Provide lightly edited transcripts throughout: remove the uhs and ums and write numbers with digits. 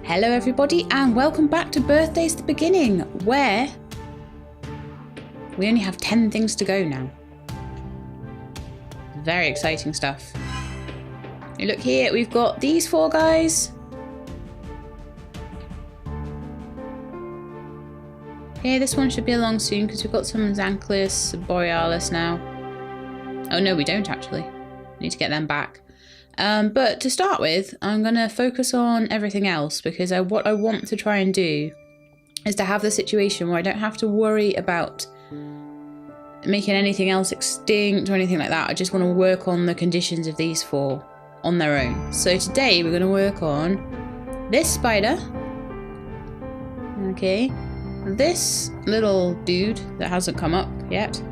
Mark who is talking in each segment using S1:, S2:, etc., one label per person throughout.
S1: Hello everybody and welcome back to Birthdays the Beginning, where we only have 10 things to go now. Very exciting stuff. You look here, we've got these 4 guys. Here, this one should be along soon because we've got some Xanthus Borealis now. Oh no, we don't actually. We need to get them back. But to start with, I'm going to focus on everything else because what I want to try and do is to have the situation where I don't have to worry about making anything else extinct or anything like that. I just want to work on the conditions of these 4 on their own. So today we're going to work on this spider. Okay. This little dude that hasn't come up yet.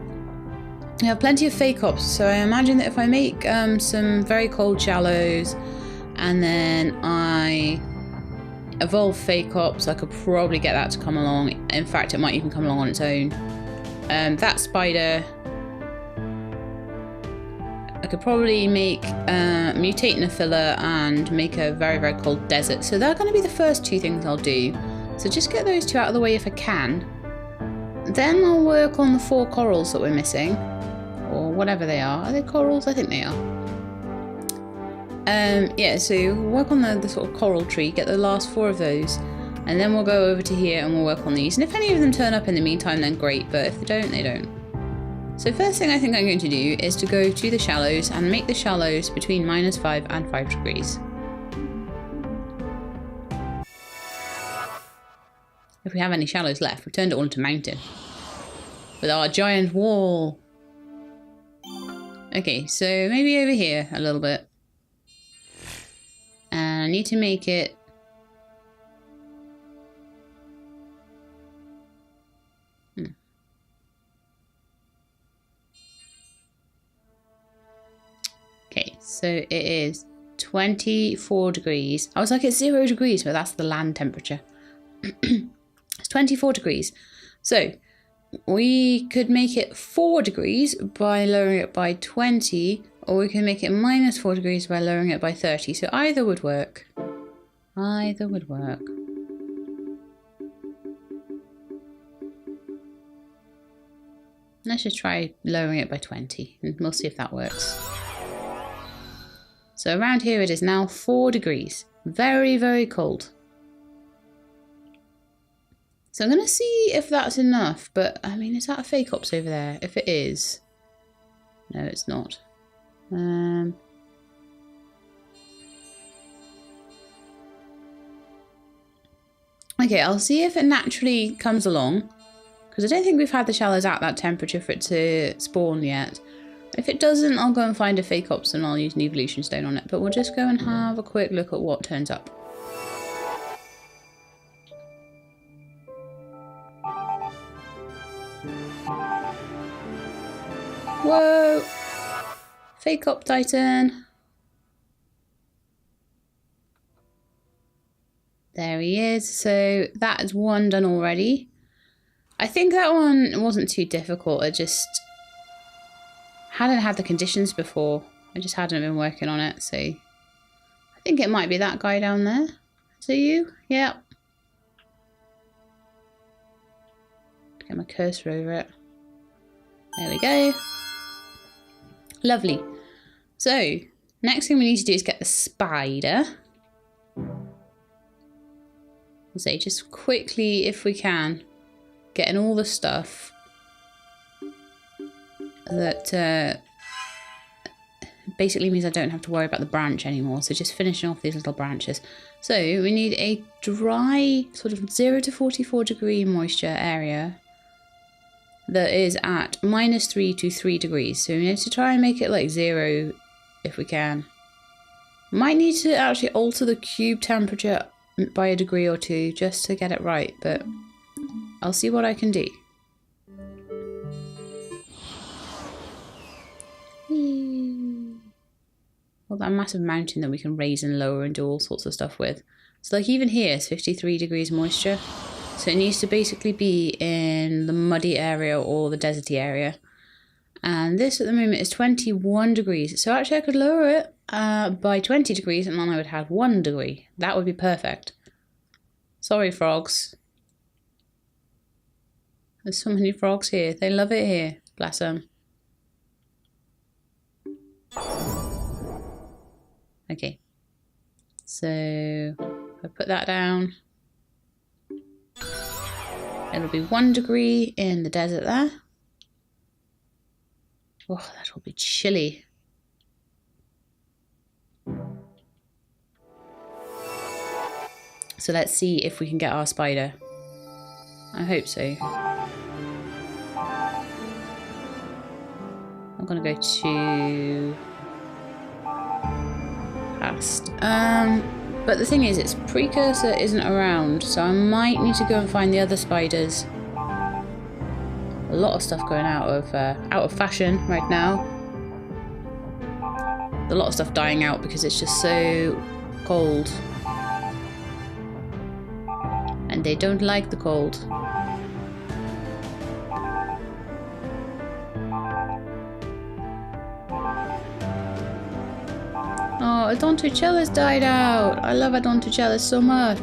S1: I have plenty of fake ops, so I imagine that if I make some very cold shallows and then I evolve fake ops, I could probably get that to come along. In fact, it might even come along on its own. That spider, I could probably make mutate in a filler and make a very, very cold desert. So they're going to be the first 2 things I'll do. So just get those 2 out of the way if I can. Then I'll work on the 4 corals that we're missing. Or whatever they are. Are they corals? I think they are. Yeah, so work on the sort of coral tree, get the last 4 of those, and then we'll go over to here and we'll work on these. And if any of them turn up in the meantime, then great, but if they don't, they don't. So first thing I think I'm going to do is to go to the shallows and make the shallows between -5 and 5 degrees. If we have any shallows left, we've turned it all into mountain. With our giant wall. Okay, so maybe over here a little bit. And I need to make it... Okay, so it is 24 degrees. I was like, it's 0 degrees, but that's the land temperature. It's 24 degrees. So we could make it 4 degrees by lowering it by 20, or we can make it -4 degrees by lowering it by 30. So either would work. Either would work. Let's just try lowering it by 20 and we'll see if that works. So around here it is now 4 degrees. Very, very cold. So I'm going to see if that's enough, but I mean, is that a fake ops over there? If it is, no, it's not. Okay, I'll see if it naturally comes along, because I don't think we've had the shallows at that temperature for it to spawn yet. If it doesn't, I'll go and find a fake ops and I'll use an evolution stone on it, but we'll just go and have a quick look at what turns up. Whoa! Fake op Titan. There he is. So that is 1 done already. I think that one wasn't too difficult. I just hadn't had the conditions before. I just hadn't been working on it. So I think it might be that guy down there. Is it you? Yeah. Get my cursor over it. There we go. Lovely. So, next thing we need to do is get the spider. So just quickly, if we can, getting all the stuff that basically means I don't have to worry about the branch anymore. So just finishing off these little branches. So we need a dry, sort of 0 to 44 degree moisture area that is at -3 to 3 degrees. So we need to try and make it like 0 if we can. Might need to actually alter the cube temperature by a degree or 2 just to get it right, but I'll see what I can do. Well, that massive mountain that we can raise and lower and do all sorts of stuff with. So like even here it's 53 degrees moisture. So it needs to basically be in the muddy area or the deserty area. And this at the moment is 21 degrees. So actually I could lower it by 20 degrees and then I would have 1 degree. That would be perfect. Sorry, frogs. There's so many frogs here. They love it here. Bless them. Okay. So, I put that down. It'll be 1 degree in the desert there. Oh, that'll be chilly. So let's see if we can get our spider. I hope so. I'm gonna go to past. But the thing is, its precursor isn't around, so I might need to go and find the other spiders. A lot of stuff going out of fashion right now. A lot of stuff dying out because it's just so cold. And they don't like the cold. Oh, Odontochella's died out. I love Odontochella so much.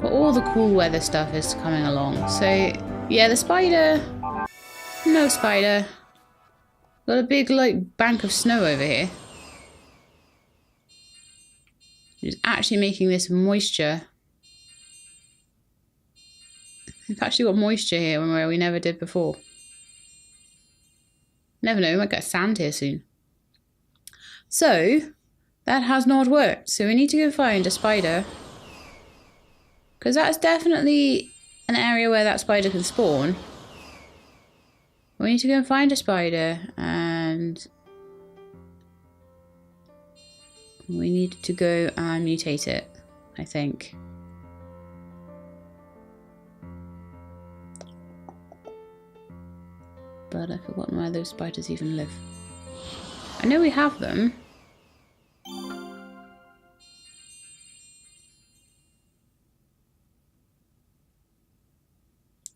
S1: But all the cool weather stuff is coming along. So, yeah, the spider... No spider. Got a big, like, bank of snow over here. It's actually making this moisture. We've actually got moisture here where we never did before. Never know, we might get sand here soon. So, that has not worked. So we need to go find a spider. Because that's definitely an area where that spider can spawn. We need to go and find a spider. And we need to go and mutate it, I think. But I've forgotten where those spiders even live. I know we have them.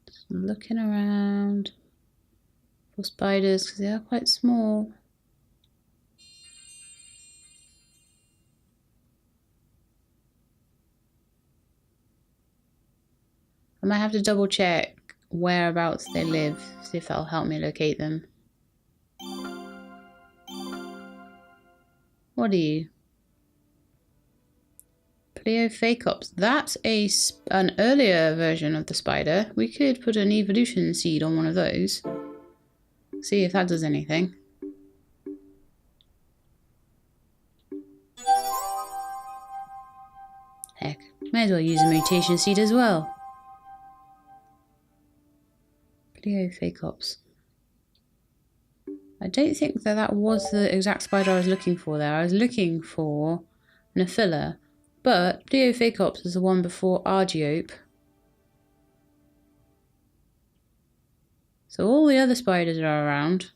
S1: Just looking around for spiders because they are quite small. I might have to double check whereabouts they live, see if that'll help me locate them. What are you? Pleophacops. That's an earlier version of the spider. We could put an evolution seed on one of those. See if that does anything. Heck, may as well use a mutation seed as well. Pleophacops. I don't think that was the exact spider I was looking for there. I was looking for Nephila, but Pleophacops is the one before Argiope. So all the other spiders are around.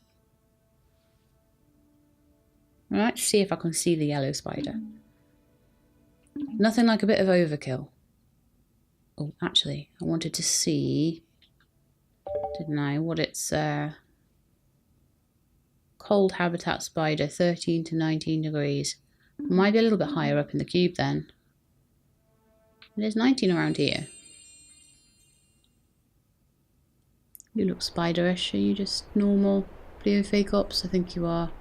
S1: Right, see if I can see the yellow spider. Nothing like a bit of overkill. Oh, actually, I wanted to see, didn't I, what it's cold habitat spider, 13 to 19 degrees. Might be a little bit higher up in the cube then. It is 19 around here. You look spiderish. Are you just normal Pleophacops? I think you are.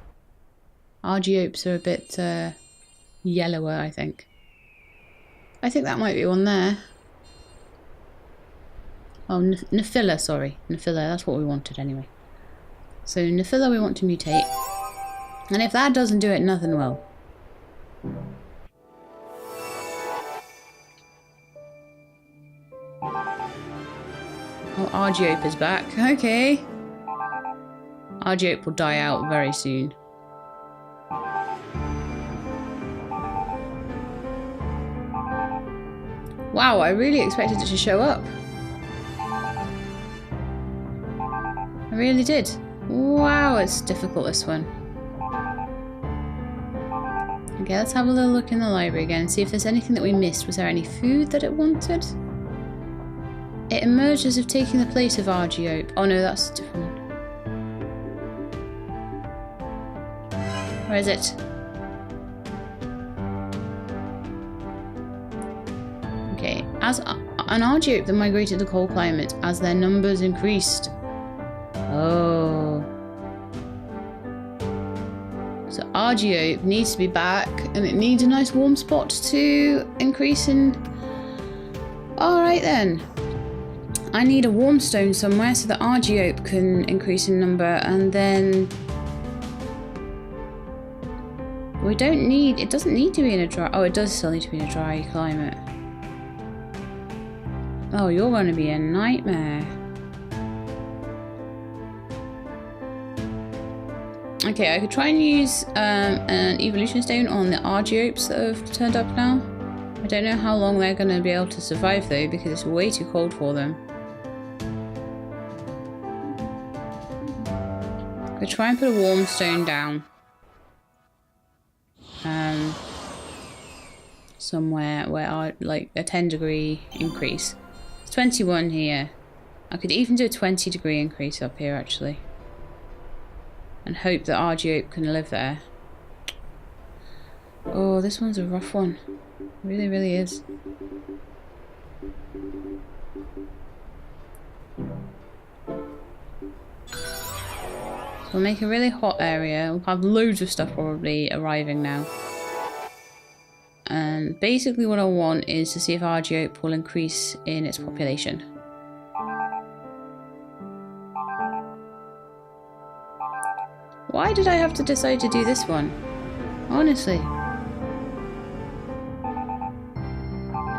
S1: Argiopes are a bit yellower, I think. I think that might be one there. Oh, Nephila, sorry. Nephila, that's what we wanted anyway. So Nephila we want to mutate. And if that doesn't do it, nothing will. Oh, Argiope is back. Okay. Argiope will die out very soon. Wow, I really expected it to show up. I really did. Wow, it's difficult, this one. Okay, let's have a little look in the library again and see if there's anything that we missed. Was there any food that it wanted? It emerged as if taking the place of Argiope. Oh no, that's different. Where is it? Okay, as an Argiope that migrated to cold climate as their numbers increased. Oh. So Argiope needs to be back, and it needs a nice warm spot to increase in. Alright then. I need a warm stone somewhere so that Argiope can increase in number, and then we don't need, it doesn't need to be in a dry, oh it does still need to be in a dry climate. Oh, you're going to be a nightmare. Okay, I could try and use an evolution stone on the Argiopes that have turned up now. I don't know how long they're going to be able to survive though, because it's way too cold for them. I could try and put a warm stone down. Somewhere where like a 10-degree increase. It's 21 here. I could even do a 20-degree increase up here actually. And hope that Argiope can live there. Oh, this one's a rough one. It really, really is. So we'll make a really hot area. We'll have loads of stuff probably arriving now. And basically what I want is to see if Argiope will increase in its population. Why did I have to decide to do this one? Honestly.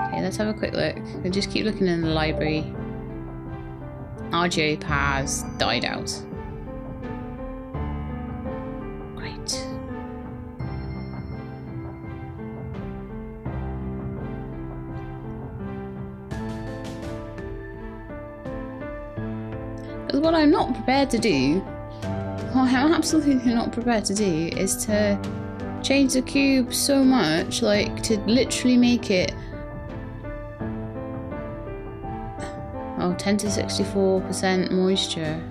S1: Okay, let's have a quick look. We'll just keep looking in the library. Argiope has died out. Great. Because what I'm not prepared to do, what I'm absolutely not prepared to do, is to change the cube so much, like to literally make it 10 to 64% moisture.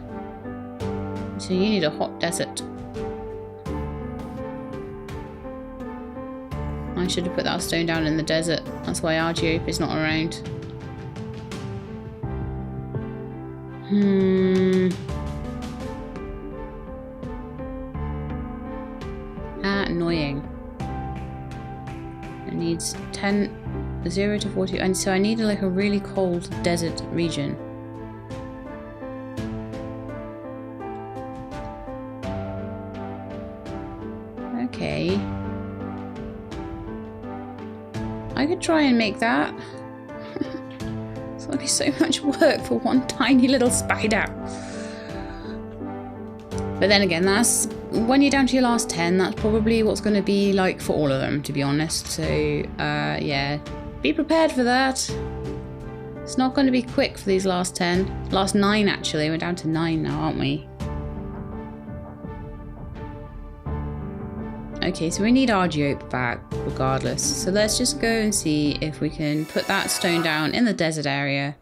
S1: So you need a hot desert. I should have put that stone down in the desert. That's why Argiope is not around. Annoying. It needs 0 to 40, and so I need like a really cold desert region. Okay. I could try and make that. It's gonna be so much work for one tiny little spider. But then again, that's when you're down to your last 10, that's probably what's going to be like for all of them, to be honest. So, yeah, be prepared for that. It's not going to be quick for these last 10. Last 9, actually. We're down to 9 now, aren't we? Okay, so we need Argiope back, regardless. So let's just go and see if we can put that stone down in the desert area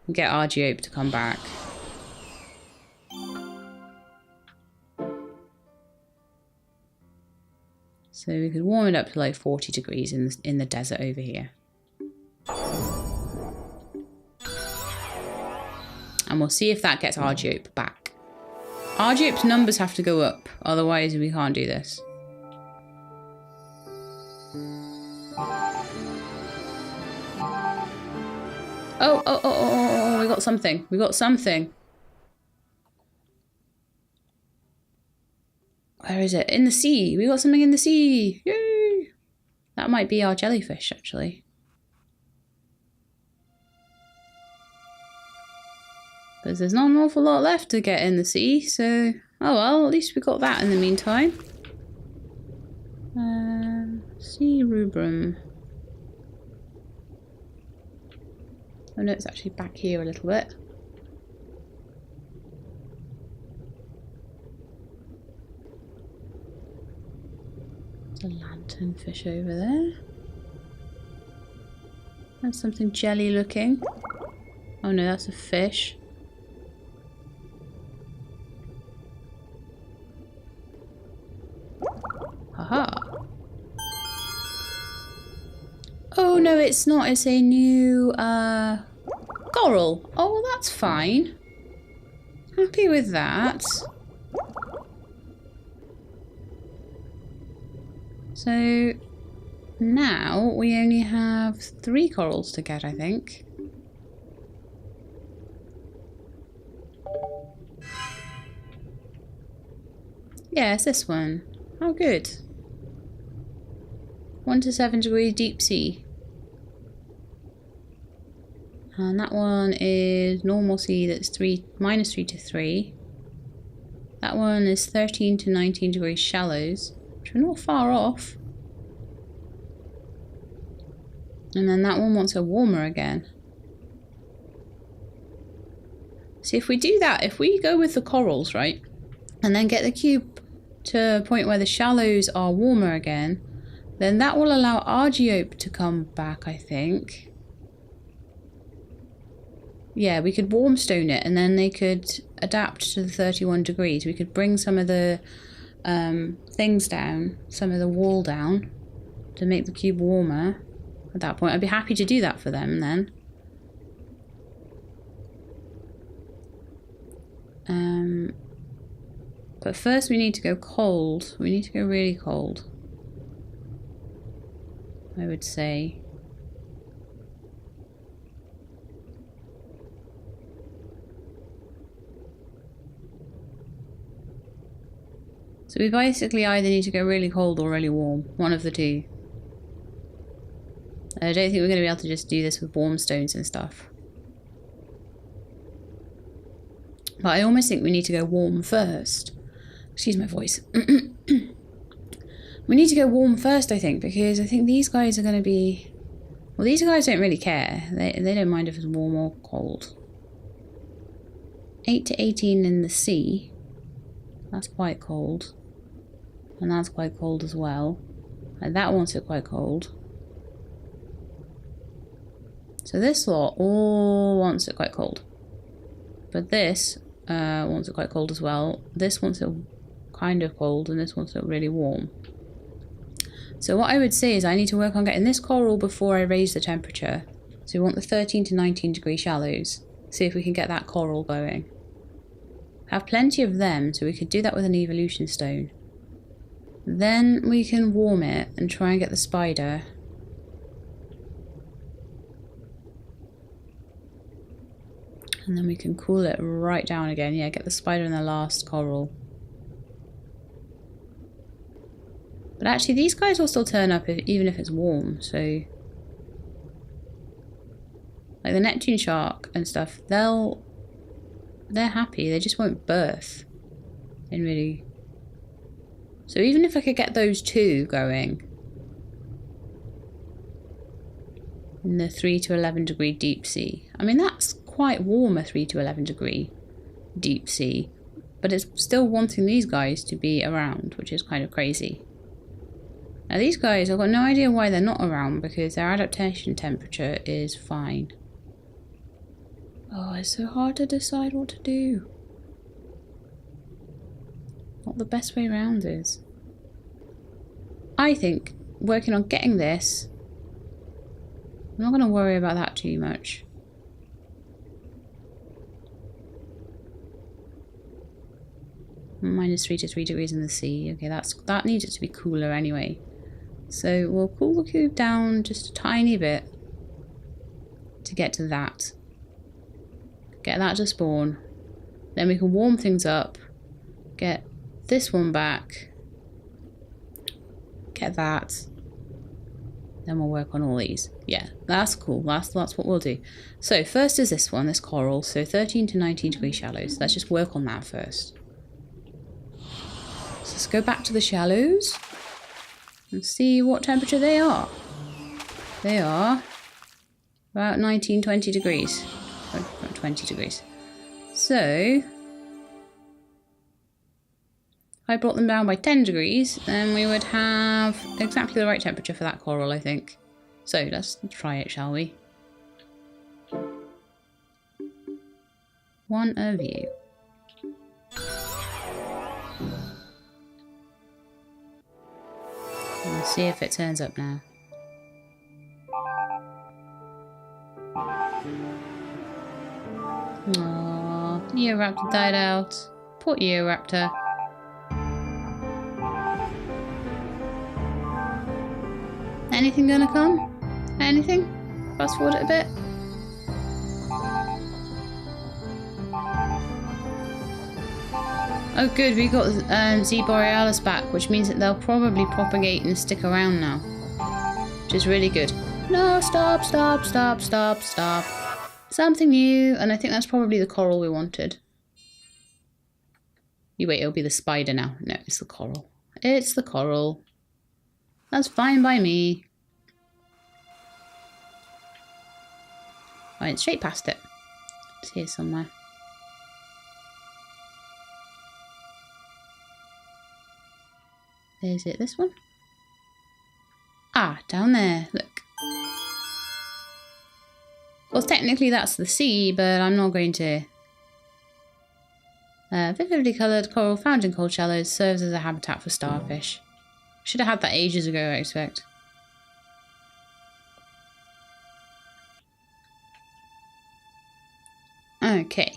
S1: and get Argiope to come back. So we could warm it up to like 40 degrees in the desert over here. And we'll see if that gets Argiope back. Argiope's numbers have to go up, otherwise we can't do this. Oh, we got something. We got something. Where is it? In the sea. We got something in the sea. Yay! That might be our jellyfish, actually. Because there's not an awful lot left to get in the sea, so... Oh well, at least we got that in the meantime. Sea rubrum. Oh no, it's actually back here a little bit. There's a lanternfish over there. That's something jelly looking. Oh no, that's a fish. Haha. Oh no, it's not. It's a new coral. Oh, well, that's fine. Happy with that. So now we only have 3 corals to get, I think. Yeah, it's this one. Oh, good. 1 to 7 degrees deep sea. And that one is normal sea, that's -3 to 3. That one is 13 to 19 degrees shallows, which are not far off. And then that one wants it warmer again. See, if we do that, if we go with the corals, right, and then get the cube to a point where the shallows are warmer again, then that will allow Argiope to come back, I think. Yeah, we could warmstone it and then they could adapt to the 31 degrees. We could bring some of the things down, some of the wall down to make the cube warmer at that point. I'd be happy to do that for them then. But first we need to go cold. We need to go really cold, I would say. So we basically either need to go really cold or really warm. One of the two. I don't think we're going to be able to just do this with warm stones and stuff. But I almost think we need to go warm first. Excuse my voice. We need to go warm first, I think, because I think these guys are going to be... Well, these guys don't really care. They don't mind if it's warm or cold. 8 to 18 in the sea. That's quite cold. And that's quite cold as well. And that wants it quite cold. So this lot all wants it quite cold. But this wants it quite cold as well. This wants it kind of cold, and this wants it really warm. So what I would say is I need to work on getting this coral before I raise the temperature. So we want the 13 to 19 degree shallows. See if we can get that coral going. Have plenty of them, so we could do that with an evolution stone. Then we can warm it and try and get the spider. And then we can cool it right down again. Yeah, get the spider in the last coral. But actually these guys will still turn up even if it's warm, so... Like the Neptune shark and stuff, they're happy, they just won't birth. And really... So even if I could get those two going in the 3 to 11 degree deep sea. I mean, that's quite warm, a 3 to 11 degree deep sea. But it's still wanting these guys to be around, which is kind of crazy. Now these guys, I've got no idea why they're not around, because their adaptation temperature is fine. Oh, it's so hard to decide what to do. What the best way around is. I think working on getting this, I'm not going to worry about that too much. -3 to 3 degrees in the sea. Okay, that needs it to be cooler anyway. So we'll cool the cube down just a tiny bit to get to that. Get that to spawn. Then we can warm things up. Get this one back. Get that. Then we'll work on all these. Yeah, that's cool. That's what we'll do. So first is this one, this coral. So 13 to 19 degree shallows. Let's just work on that first. So let's go back to the shallows and see what temperature they are. They are about 19, 20 degrees. Oh, 20 degrees. So if I brought them down by 10 degrees, then we would have exactly the right temperature for that coral, I think. So let's try it, shall we? One of you. Let's see if it turns up now. Aww, Eoraptor died out. Poor Eoraptor. Anything gonna come? Anything? Fast forward it a bit. Oh good, we got Z Borealis back, which means that they'll probably propagate and stick around now. Which is really good. No, stop, stop, stop, stop, stop. Something new, and I think that's probably the coral we wanted. You wait, it'll be the spider now. No, it's the coral. It's the coral. That's fine by me. I went straight past it. It's here somewhere. Is it this one? Ah, down there. Look. Well, technically that's the sea, but I'm not going to. Vividly coloured coral found in cold shallows serves as a habitat for starfish. Should have had that ages ago, I expect. Okay.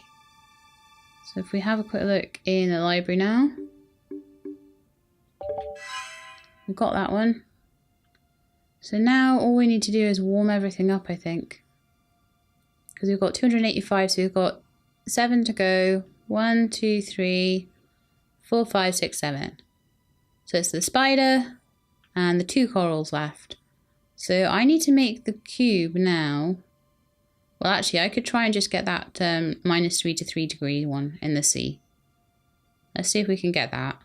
S1: So if we have a quick look in the library now. We've got that one. So now all we need to do is warm everything up, I think. Because we've got 285, so we've got 7 to go. 1, 2, 3, 4, 5, 6, 7. So it's the spider and the 2 corals left. So I need to make the cube now. Well, actually, I could try and just get that -3 to 3 degree one in the sea. Let's see if we can get that.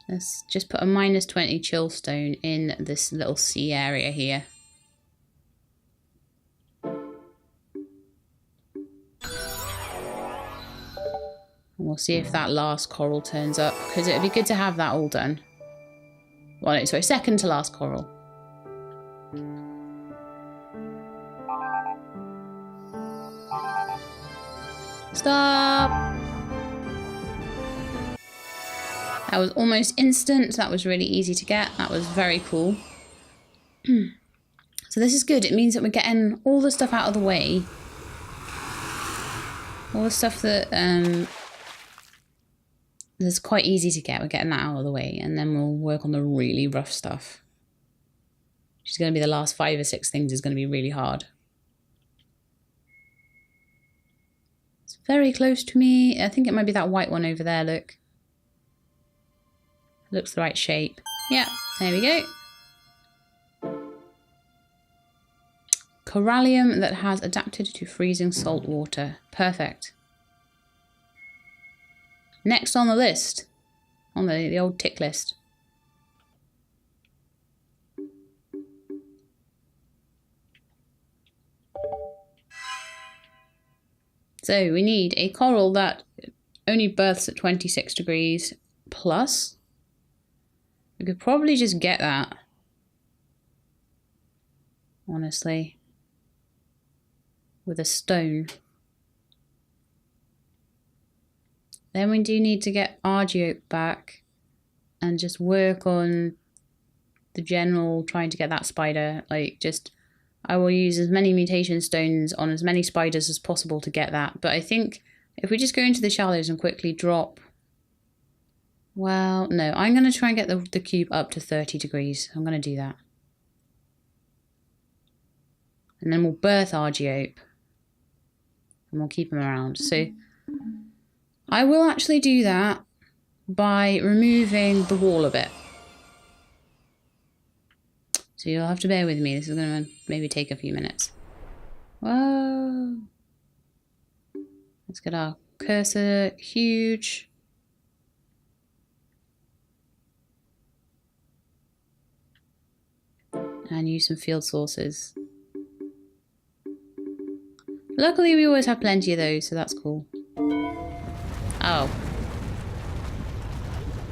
S1: Let's just put a -20 chill stone in this little sea area here. And we'll see if that last coral turns up, because it would be good to have that all done. Well, no, sorry, second to last coral. Stop! That was almost instant. That was really easy to get. That was very cool. So this is good. It means that we're getting all the stuff out of the way. All the stuff that that's quite easy to get. We're getting that out of the way. And then we'll work on the really rough stuff. Which is going to be the last 5 or 6 things is going to be really hard. It's very close to me. I think it might be that white one over there, look. Looks the right shape. Yeah, there we go. Corallium that has adapted to freezing salt water. Perfect. Next on the list. On the old tick list. So we need a coral that only births at 26 degrees plus. We could probably just get that. Honestly. With a stone. Then we do need to get Argiope back. And just work on the general trying to get that spider. Like just, I will use as many mutation stones on as many spiders as possible to get that. But I think if we just go into the shallows and quickly drop. Well, no, I'm going to try and get the cube up to 30 degrees. I'm going to do that. And then we'll birth Argiope. And we'll keep him around. So I will actually do that by removing the wall a bit. So you'll have to bear with me. This is going to maybe take a few minutes. Whoa. Let's get our cursor huge. And use some field sources. Luckily we always have plenty of those, so that's cool. Oh.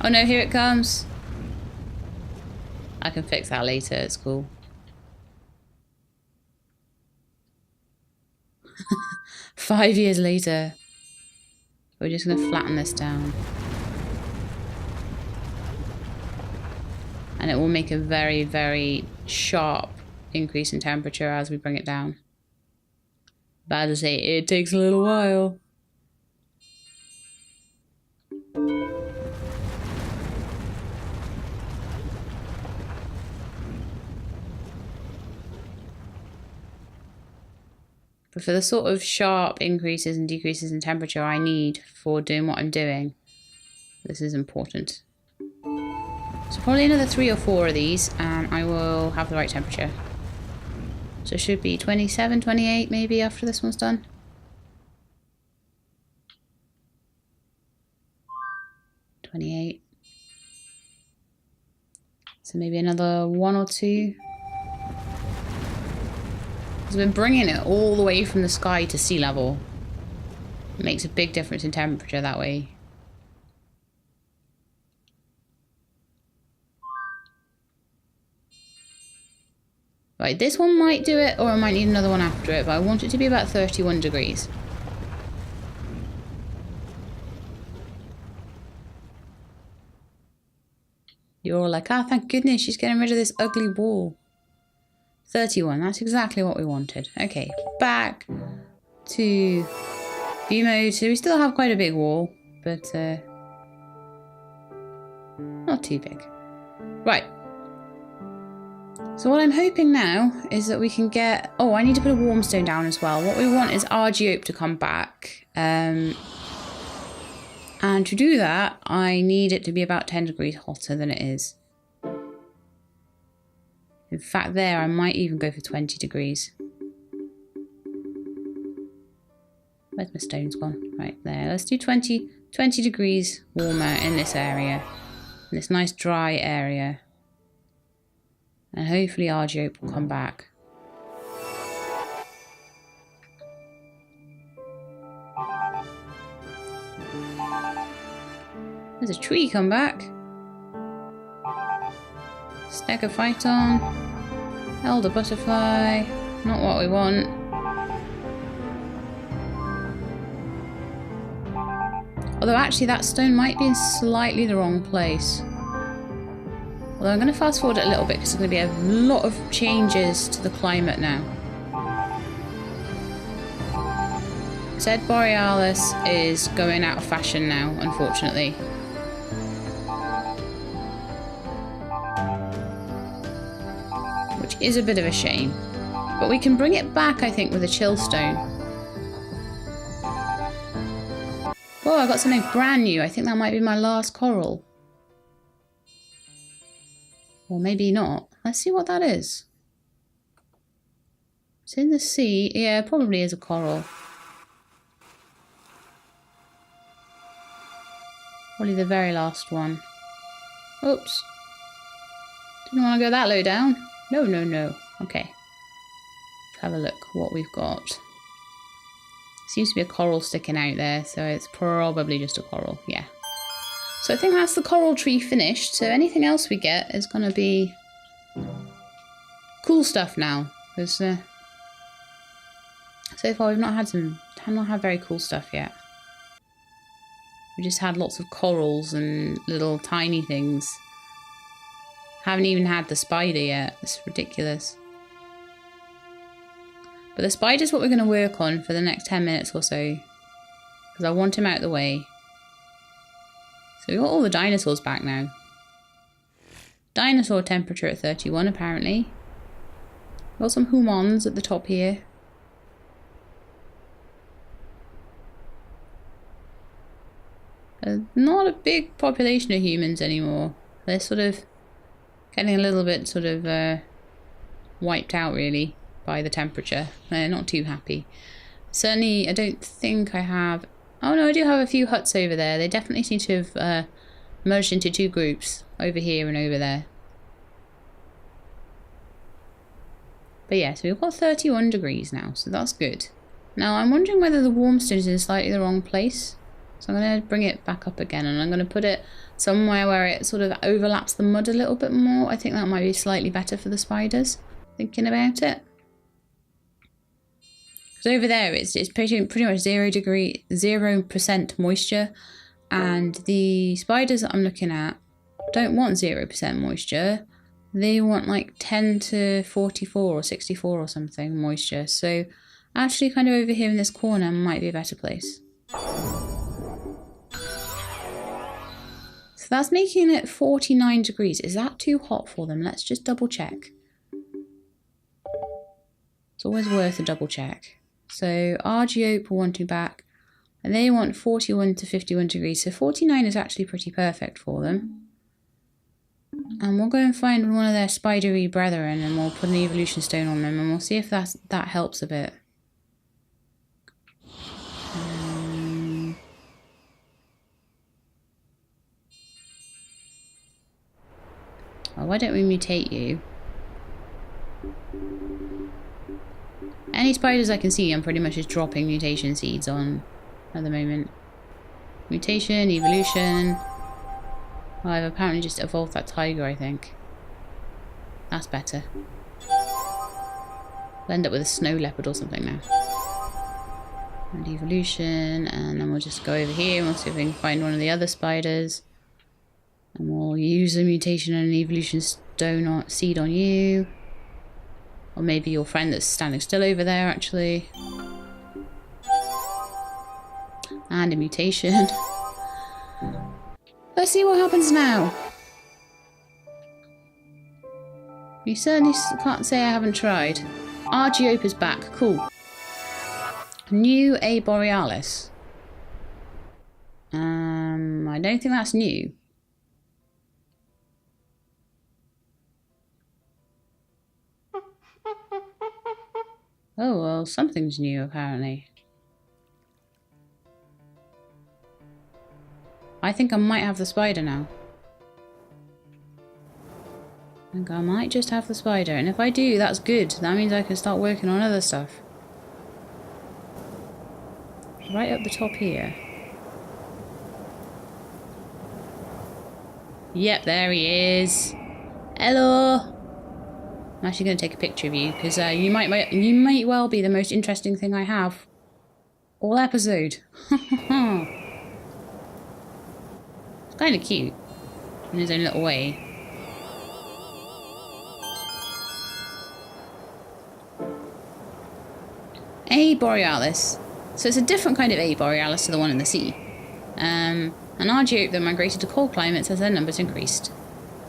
S1: Oh no, here it comes. I can fix that later, it's cool. 5 years later. We're just going to flatten this down. And it will make a very, very sharp increase in temperature as we bring it down. But as I say, it takes a little while. But for the sort of sharp increases and decreases in temperature I need for doing what I'm doing, this is important. So probably another 3 or 4 of these and I will have the right temperature. So it should be 27, 28 maybe after this one's done. So maybe another 1 or 2. Because we're bringing it all the way from the sky to sea level. It makes a big difference in temperature that way. Right, this one might do it, or I might need another one after it, but I want it to be about 31 degrees. You're all like, ah, thank goodness she's getting rid of this ugly wall. 31, that's exactly what we wanted. Okay, back to view mode. So we still have quite a big wall, but not too big. Right. So what I'm hoping now is that we can get... Oh, I need to put a warm stone down as well. What we want is Argiope to come back. And to do that, I need it to be about 10 degrees hotter than it is. In fact, there, I might even go for 20 degrees. Where's my stones gone? Right there. Let's do 20 degrees warmer in this area. In this nice dry area. And hopefully Argiope will come back. There's a tree come back. Stegophyton. Elder butterfly. Not what we want. Although actually that stone might be in slightly the wrong place. Although I'm going to fast forward it a little bit because there's going to be a lot of changes to the climate now. Zed Borealis is going out of fashion now, unfortunately. Which is a bit of a shame. But we can bring it back, I think, with a chill stone. Oh, I got something brand new. I think that might be my last coral. Or maybe not. Let's see what that is. It's in the sea. Yeah, it probably is a coral. Probably the very last one. Oops. Didn't want to go that low down. No, no, no. Okay. Let's have a look what we've got. Seems to be a coral sticking out there, so it's probably just a coral. Yeah. So I think that's the coral tree finished. So anything else we get is going to be cool stuff now. Because so far we've not had very cool stuff yet. We just had lots of corals and little tiny things. Haven't even had the spider yet. It's ridiculous. But the spider's what we're going to work on for the next 10 minutes or so. Because I want him out of the way. So we've got all the dinosaurs back now. Dinosaur temperature at 31 apparently. Got some humans at the top here. Not a big population of humans anymore. They're sort of getting a little bit sort of wiped out really by the temperature. They're not too happy. Certainly I don't think I have... Oh no, I do have a few huts over there. They definitely seem to have merged into 2 groups. Over here and over there. But yeah, so we've got 31 degrees now. So that's good. Now I'm wondering whether the warm stone is in slightly the wrong place. So I'm going to bring it back up again. And I'm going to put it somewhere where it sort of overlaps the mud a little bit more. I think that might be slightly better for the spiders. Thinking about it. Over there, it's pretty much 0% moisture, and the spiders that I'm looking at don't want 0% moisture. they want like 10 to 44 or 64 or something moisture. So actually kind of over here in this corner might be a better place. So that's making it 49 degrees. Is that too hot for them? Let's just double check. It's always worth a double check. So Argiope will want to back, and they want 41 to 51 degrees. So 49 is actually pretty perfect for them. And we'll go and find one of their spidery brethren and we'll put an evolution stone on them and we'll see if that helps a bit. Well, why don't we mutate you? Any spiders I can see, I'm pretty much just dropping mutation seeds on at the moment. Mutation, evolution. Oh, I've apparently just evolved that tiger, I think. That's better. We'll end up with a snow leopard or something now. And evolution, and then we'll just go over here and we'll see if we can find one of the other spiders. And we'll use a mutation and an evolution stone seed on you. Or maybe your friend that's standing still over there, actually. And a mutation. Let's see what happens now. You certainly can't say I haven't tried. Argiope is back. Cool. New A Borealis. I don't think that's new. Oh, well, something's new, apparently. I think I might have the spider now. I think I might just have the spider. And if I do, that's good. That means I can start working on other stuff. Right up the top here. Yep, there he is. Hello! I'm actually going to take a picture of you because you might well be the most interesting thing I have all episode. It's kind of cute in his own little way. A Borealis. So it's a different kind of A Borealis to the one in the sea. An Argiope that migrated to cold climates as their numbers increased.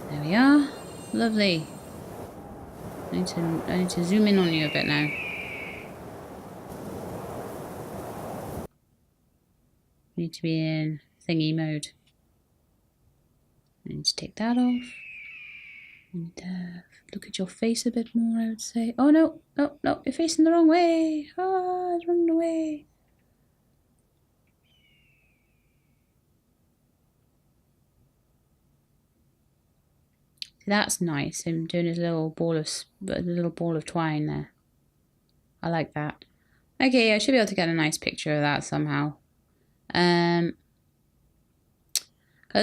S1: There we are. Lovely. I need to zoom in on you a bit now. I need to be in thingy mode. I need to take that off. And look at your face a bit more, I would say. Oh no, no, no, you're facing the wrong way. Ah, it's running away. That's nice. Him doing his little ball of twine there. I like that. Okay, I should be able to get a nice picture of that somehow. Cause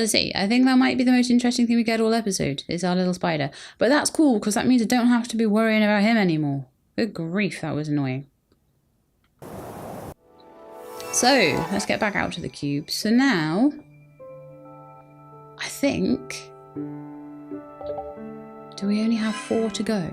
S1: I say, I think that might be the most interesting thing we get all episode is our little spider. But that's cool because that means I don't have to be worrying about him anymore. Good grief, that was annoying. So let's get back out to the cube. So now, I think. Do we only have 4 to go?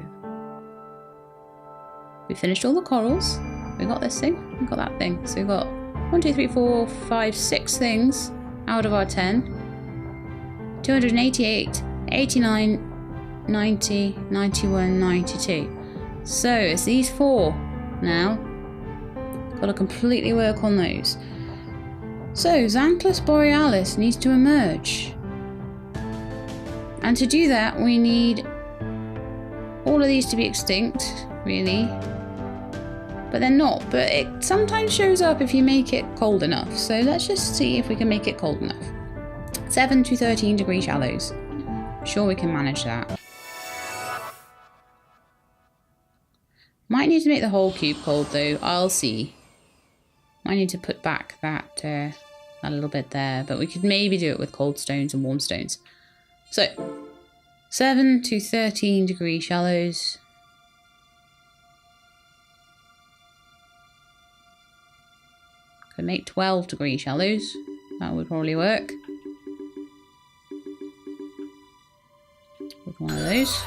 S1: We finished all the corals. We got this thing. We got that thing. So we got 1, 2, 3, 4, 5, 6 things out of our 10. 288, 89, 90, 91, 92. So it's these 4 now. Got to completely work on those. So Xanthus borealis needs to emerge. And to do that, we need all of these to be extinct, really. But they're not. But it sometimes shows up if you make it cold enough. So let's just see if we can make it cold enough. 7 to 13 degree shallows. Sure we can manage that. Might need to make the whole cube cold though. I'll see. Might need to put back that a little bit there. But we could maybe do it with cold stones and warm stones. So, 7 to 13 degree shallows. Could make 12 degree shallows. That would probably work. With one of those.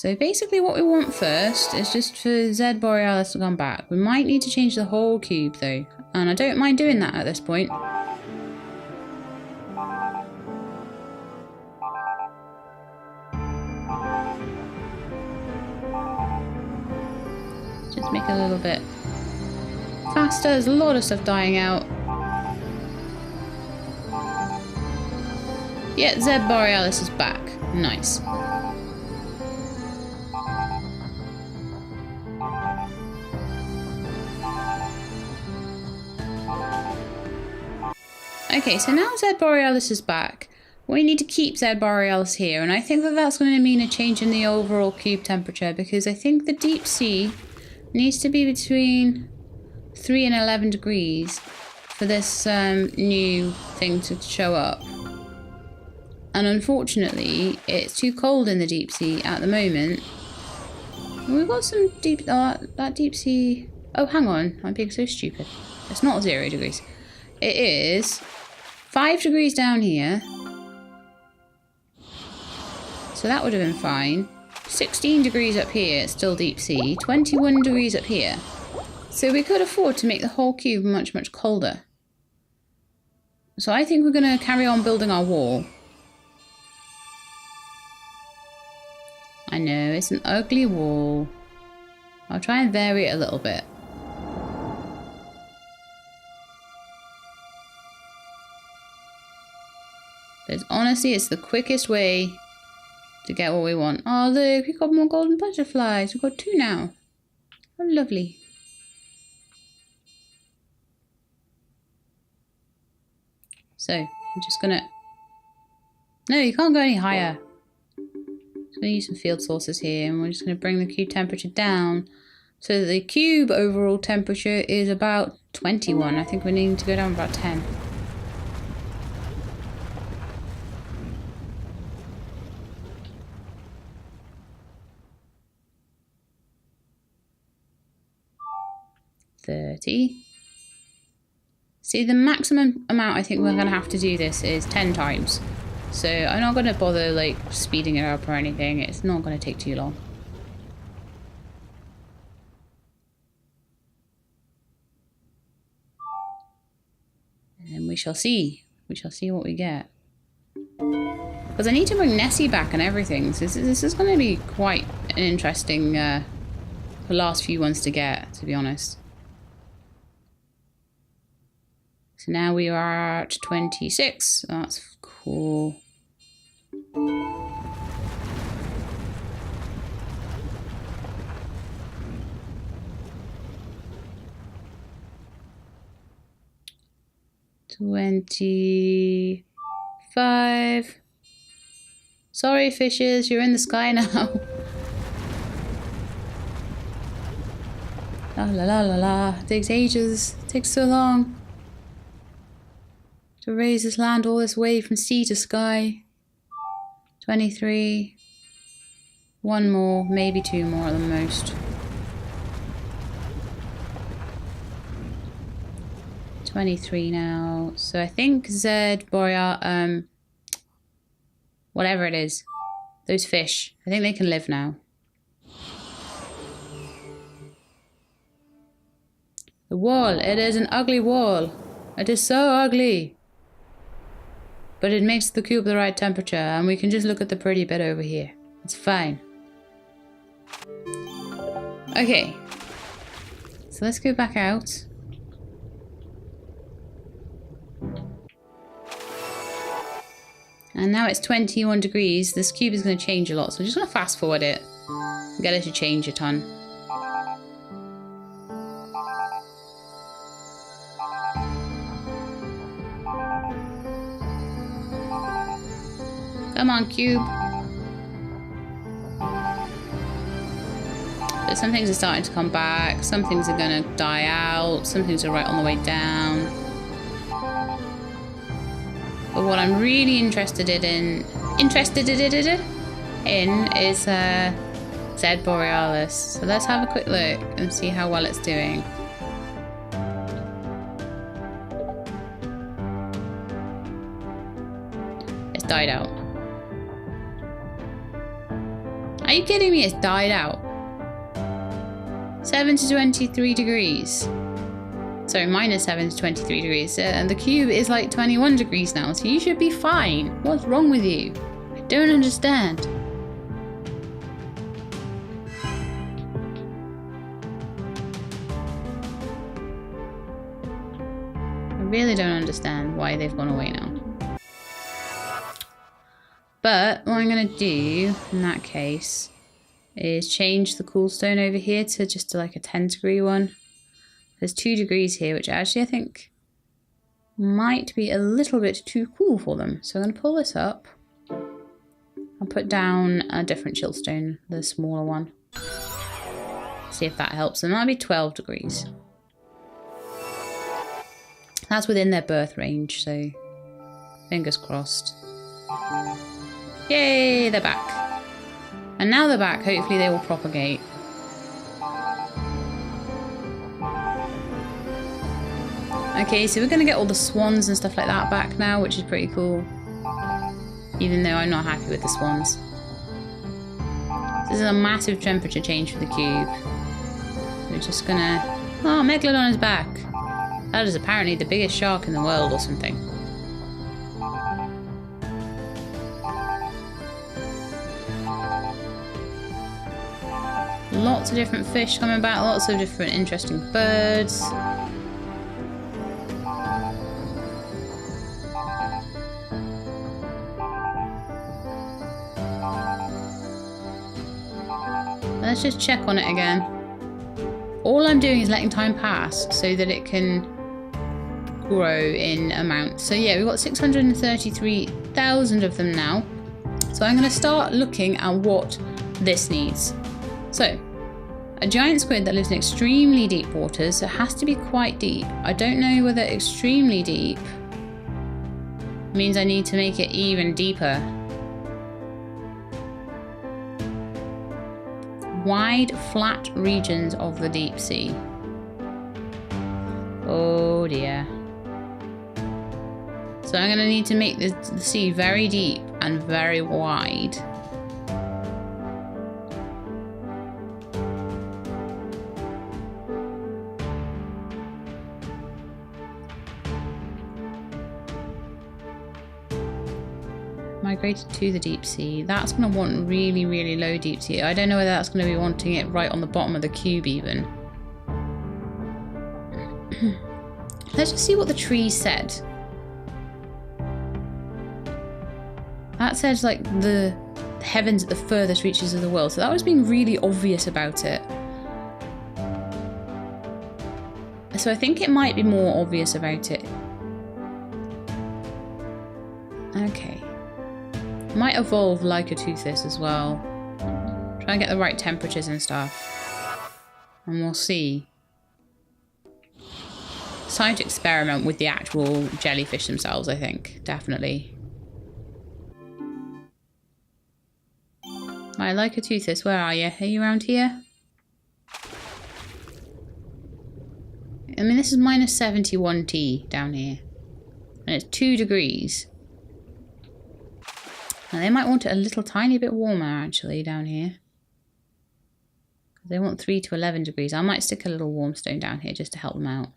S1: So basically what we want first is just for Z Borealis to come back. We might need to change the whole cube though, and I don't mind doing that at this point. Just make it a little bit faster. There's a lot of stuff dying out. Yeah, Z Borealis is back. Nice. Okay, so now Z Borealis is back. We need to keep Z Borealis here, and I think that that's going to mean a change in the overall cube temperature, because I think the deep sea needs to be between 3 and 11 degrees for this new thing to show up. And unfortunately, it's too cold in the deep sea at the moment. We've got some deep... that deep sea... Oh, hang on. I'm being so stupid. It's not 0 degrees. It is 5 degrees down here. So that would have been fine. 16 degrees up here, it's still deep sea. 21 degrees up here. So we could afford to make the whole cube much, much colder. So I think we're going to carry on building our wall. I know, it's an ugly wall. I'll try and vary it a little bit. But honestly, it's the quickest way to get what we want. Oh look, we've got more golden butterflies. We've got 2 now. Oh, lovely. So, I'm just gonna... No, you can't go any higher. I'm going to use some field sources here, and we're just going to bring the cube temperature down so that the cube overall temperature is about 21. I think we need to go down about 10. See, the maximum amount I think we're going to have to do this is 10 times. So I'm not going to bother like speeding it up or anything. It's not going to take too long. And then we shall see. We shall see what we get. Because I need to bring Nessie back and everything. So this is going to be quite an interesting the last few ones to get, to be honest. So now we are at 26. That's cool. $25. Sorry, fishes, you're in the sky now. La la la la la. It takes ages. It takes so long to raise this land all this way from sea to sky. 23. 1 more, maybe 2 more at the most. 23 now. So I think Z Boreal, whatever it is, those fish, I think they can live now. The wall, it is an ugly wall. It is so ugly. But it makes the cube the right temperature, and we can just look at the pretty bit over here. It's fine. Okay. So let's go back out. And now it's 21 degrees. This cube is going to change a lot, so I'm just going to fast forward it and get it to change a ton. Come on, cube. But some things are starting to come back. Some things are going to die out. Some things are right on the way down. But what I'm really interested in is Z Borealis. So let's have a quick look and see how well it's doing. It's died out. Are you kidding me? It's died out. 7 to 23 degrees. Sorry, minus 7 to 23 degrees. And the cube is like 21 degrees now, so you should be fine. What's wrong with you? I don't understand. I really don't understand why they've gone away now. But what I'm going to do in that case is change the cool stone over here to just like a 10-degree one. There's 2 degrees here, which actually I think might be a little bit too cool for them. So I'm going to pull this up. I'll put down a different chill stone, the smaller one. See if that helps. And that'll be 12 degrees. That's within their birth range, so fingers crossed. Yay, they're back. And now they're back, hopefully they will propagate. Okay, so we're going to get all the swans and stuff like that back now, which is pretty cool. Even though I'm not happy with the swans. This is a massive temperature change for the cube. We're just gonna... Oh, Megalodon is back. That is apparently the biggest shark in the world or something. Lots of different fish coming back, lots of different interesting birds. Let's just check on it again. All I'm doing is letting time pass so that it can grow in amount. So yeah, we've got 633,000 of them now. So I'm going to start looking at what this needs. So, a giant squid that lives in extremely deep waters, so it has to be quite deep. I don't know whether extremely deep means I need to make it even deeper. Wide, flat regions of the deep sea. Oh dear. So I'm going to need to make the sea very deep and very wide. Migrated to the deep sea. That's going to want really, really low deep sea. I don't know whether that's going to be wanting it right on the bottom of the cube even. Let's just see what the tree said. That says like the heavens at the furthest reaches of the world. So that was being really obvious about it. So I think it might be more obvious about it. Okay. Might evolve like a Toothis as well. Try and get the right temperatures and stuff. And we'll see. It's time to experiment with the actual jellyfish themselves, I think. Definitely. Right, like a Toothis, where are you? Are you around here? I mean, this is minus 71 T down here. And it's 2 degrees. Now they might want it a little tiny bit warmer actually down here. They want 3 to 11 degrees. I might stick a little warm stone down here just to help them out.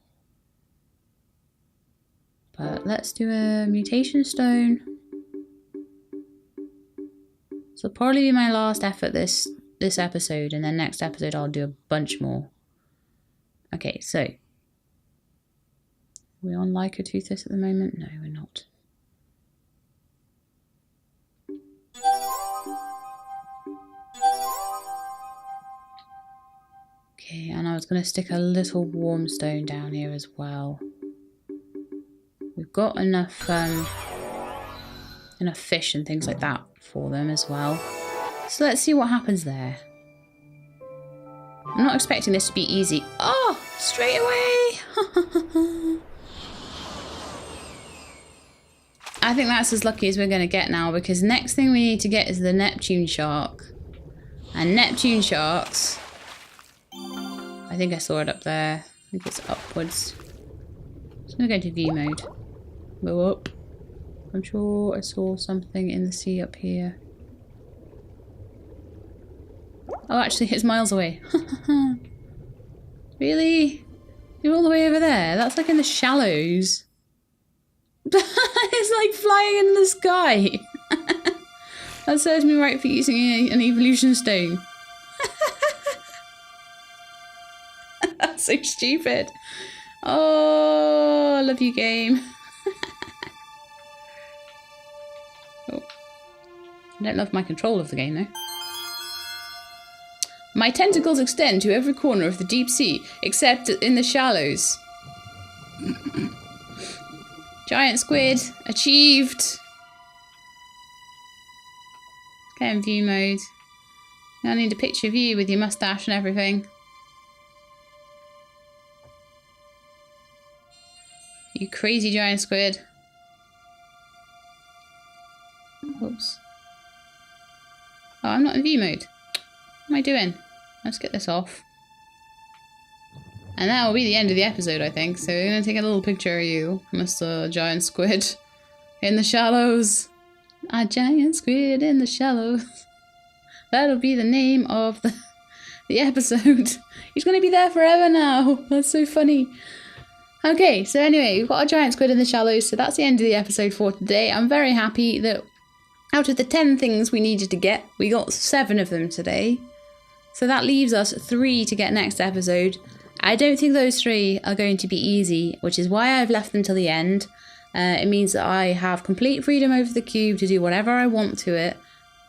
S1: But let's do a mutation stone. So it'll probably be my last effort this episode, and then next episode I'll do a bunch more. Okay, so we're on Lycoteuthis at the moment? No, we're not. Okay, and I was going to stick a little warm stone down here as well. We've got enough fish and things like that for them as well. So let's see what happens there. I'm not expecting this to be easy. Oh, straight away! I think that's as lucky as we're going to get now, because next thing we need to get is the Neptune shark. And Neptune sharks... I think I saw it up there. I think it's upwards. I'm just going to go to view mode. Go up. I'm sure I saw something in the sea up here. Oh, actually, it's miles away. Really? You're all the way over there? That's like in the shallows. It's like flying in the sky. That serves me right for using an evolution stone. That's so stupid. Oh, I love you, game. Oh. I don't love my control of the game, though. My tentacles extend to every corner of the deep sea, except in the shallows. Giant squid, achieved. Get in view mode. I need a picture of you with your mustache and everything. You crazy giant squid. Oops. Oh, I'm not in view mode. What am I doing? Let's get this off. And that will be the end of the episode, I think. So we're going to take a little picture of you, Mr. Giant Squid, in the shallows. A giant squid in the shallows. That'll be the name of the episode. He's going to be there forever now. That's so funny. Okay, so anyway, we've got a giant squid in the shallows, so that's the end of the episode for today. I'm very happy that out of the 10 things we needed to get, we got 7 of them today. So that leaves us 3 to get next episode. I don't think those 3 are going to be easy, which is why I've left them till the end. It means that I have complete freedom over the cube to do whatever I want to it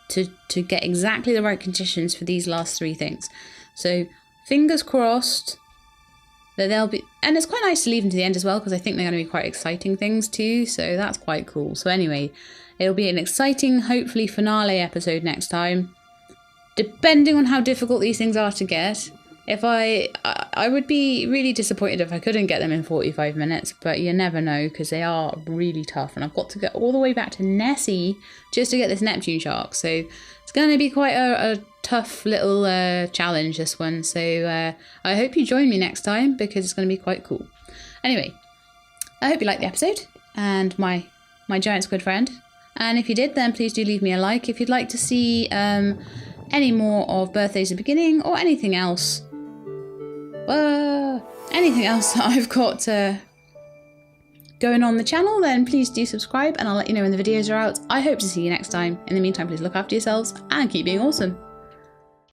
S1: to get exactly the right conditions for these last 3 things. So fingers crossed that they'll be... And it's quite nice to leave them to the end as well, because I think they're going to be quite exciting things too, so that's quite cool. So anyway, it'll be an exciting, hopefully, finale episode next time. Depending on how difficult these things are to get, if I would be really disappointed if I couldn't get them in 45 minutes, but you never know, because they are really tough, and I've got to get all the way back to Nessie just to get this Neptune shark, so it's going to be quite a tough little challenge, this one, so I hope you join me next time, because it's going to be quite cool. Anyway, I hope you liked the episode, and my giant squid friend, and if you did, then please do leave me a like. If you'd like to see any more of Birthdays at the Beginning, or anything else, that I've got going on the channel, then please do subscribe, and I'll let you know when the videos are out. I hope to see you next time. In the meantime, please look after yourselves and keep being awesome.